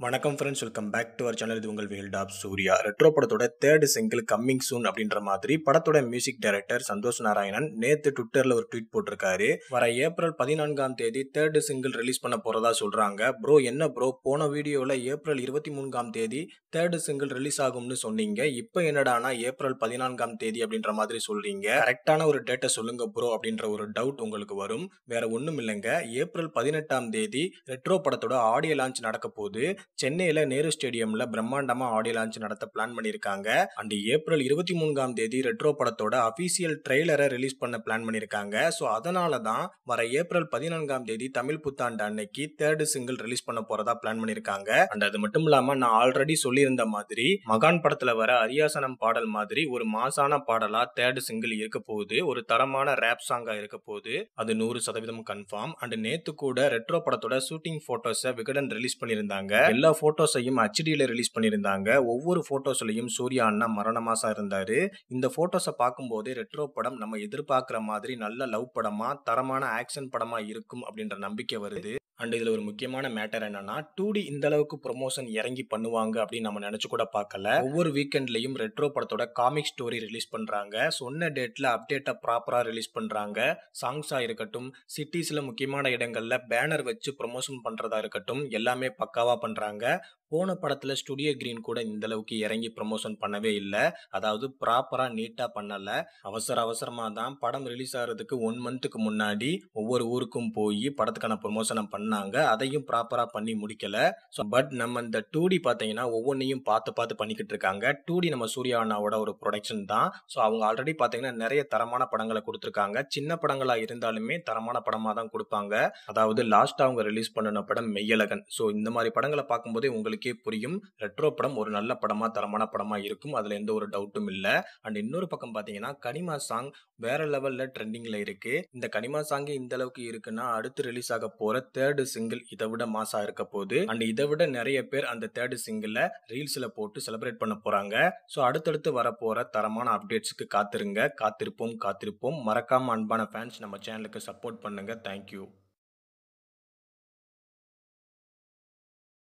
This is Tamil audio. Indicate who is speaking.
Speaker 1: வணக்கம் friends, welcome back to our channel. இது உங்கள் வேல்ட் ஆப் சூர்யா. ரெட்ரோ படத்தோட தேர்ட் சிங்கிள் கம்மிங் சூன் அப்படின்ற மாதிரி படத்தோட மியூசிக் டைரக்டர் சந்தோஷ் நாராயணன் நேத்து ட்விட்டர்ல ஒரு ட்வீட் போட்டிருக்காரு. வர ஏப்ரல் 14ஆம் தேதி தேர்ட் சிங்கிள் ரிலீஸ் பண்ண போறதா சொல்றாங்க. ப்ரோ என்ன ப்ரோ, போன வீடியோல ஏப்ரல் 23ஆம் தேதி தேர்ட் சிங்கிள் ரிலீஸ் ஆகும்னு சொன்னீங்க, இப்போ என்னடானா ஏப்ரல் 14ஆம் தேதி அப்படின்ற மாதிரி சொல்றீங்க. கரெக்டான ஒரு டேட்டை சொல்லுங்க ப்ரோ அப்படின்ற ஒரு டவுட் உங்களுக்கு வரும். வேற ஒண்ணும் இல்லைங்க. ஏப்ரல் 18ஆம் தேதி ரெட்ரோ படத்தோட ஆடியோ லான்ச் நடக்க போகுது. சென்னையில நேரு ஸ்டேடியம்ல பிரம்மாண்டமா ஆடியோ லான்ச் நடத்த பிளான் பண்ணிருக்காங்க. அண்ட் ஏப்ரல் 23ஆம் தேதி ரெட்ரோ படத்தோட அபிஷியல் ட்ரெய்லரை ரிலீஸ் பண்ண பிளான் பண்ணிருக்காங்க. சோ அதனால தான் வர ஏப்ரல் 14ஆம் தேதி தமிழ் புத்தாண்டு அன்னைக்கு தேர்ட் சிங்கிள் ரிலீஸ் பண்ண போறதா பிளான் பண்ணிருக்காங்க. அண்ட் அது மட்டும் இல்லாம நான் ஆல்ரெடி சொல்லியிருந்த மாதிரி மகான் படத்துல வர அரியாசனம் பாடல் மாதிரி ஒரு மாசான பாடலா தேர்ட் சிங்கிள் இருக்க போகுது. ஒரு தரமான ரேப் சாங்கா இருக்க போகுது. அது 100% கன்ஃபார்ம். அண்ட் நேத்து கூட ரெட்ரோ படத்தோட ஷூட்டிங் போட்டோஸை விகடன் ரிலீஸ் பண்ணிருந்தாங்க. எல்லா போட்டோஸையும் ஹெச்டில ரிலீஸ் பண்ணிருந்தாங்க. ஒவ்வொரு போட்டோஸ்லயும் சூர்யா அண்ணா மரணமாசா இருந்தாரு. இந்த போட்டோஸை பார்க்கும்போது ரெட்ரோ படம் நம்ம எதிர்பார்க்கிற மாதிரி நல்ல லவ் படமா, தரமான ஆக்ஷன் படமா இருக்கும் அப்படின்ற நம்பிக்கை வருது. அண்ட் இதுல ஒரு முக்கியமான மேட்டர் என்னன்னா, 2D இந்த அளவுக்கு ப்ரொமோஷன் இறங்கி பண்ணுவாங்க அப்படின்னு நம்ம நினைச்சு கூட பார்க்கல. ஒவ்வொரு வீக்கெண்ட்லயும் ரெட்ரோ படத்தோட காமிக் ஸ்டோரி ரிலீஸ் பண்றாங்க. சொன்ன டேட்ல அப்டேட்டா ப்ராப்பரா ரிலீஸ் பண்றாங்க. சாங்ஸா இருக்கட்டும், சிட்டிஸ்ல முக்கியமான இடங்கள்ல பேனர் வச்சு ப்ரொமோஷன் பண்றதா இருக்கட்டும், எல்லாமே பக்காவா பண்றாங்க. போன படத்துல ஸ்டுடியோ கிரீன் கூட இந்த அளவுக்கு இறங்கி ப்ரொமோஷன் பண்ணவே இல்லை. அதாவது ப்ராப்பரா நீட்டா பண்ணல. அவசரமா தான் படம் ரிலீஸ் ஆகிறதுக்கு 1 மந்த்துக்கு முன்னாடி ஒவ்வொரு ஊருக்கும் போய் படத்துக்கான ப்ரொமோஷனை பண்ணாங்க. அதையும் ப்ராப்பரா பண்ணி முடிக்கல. பட் நம்ம இந்த 2D பாத்தீங்கன்னா ஒவ்வொன்றையும் பார்த்து பண்ணிக்கிட்டு இருக்காங்க. 2D நம்ம சூர்யா அண்ணாவோட ஒரு ப்ரொடக்ஷன் தான். ஸோ அவங்க ஆல்ரெடி பாத்தீங்கன்னா நிறைய தரமான படங்களை கொடுத்துருக்காங்க. சின்ன படங்களா இருந்தாலுமே தரமான படமா தான் கொடுப்பாங்க. அதாவது லாஸ்ட் அவங்க ரிலீஸ் பண்ணின படம் மெய்யழகன். ஸோ இந்த மாதிரி படங்களை பார்க்கும்போதே உங்களுக்கே புரியும், ரெட்ரோ படம் ஒரு நல்ல படமா, தரமான படமா இருக்கும். அதுல எந்த ஒரு டவுட்டும் இல்ல. அண்ட் இன்னொரு பக்கம் பாத்தீங்கன்னா கனிமா சாங் வேற லெவல்ல ட்ரெண்டிங்ல இருக்கு. இந்த கனிமா சாங் இந்த அளவுக்கு இருக்குன்னா அடுத்து ரிலீஸ் ஆக போற தேர்ட் சிங்கிள் இதை விட மாசா இருக்க போகுது. அண்ட் இதை விட நிறைய பேர் அந்த தேர்ட் சிங்கிள் ரீல்ஸ்ல போட்டு செலிப்ரேட் பண்ண போறாங்க. ஸோ அடுத்தடுத்து வர போற தரமான அப்டேட்ஸ்க்கு காத்திருப்போம். மறக்காம அன்பான ஃபேன்ஸ் நம்ம சேனலுக்கு சப்போர்ட் பண்ணுங்க. தேங்க்யூ.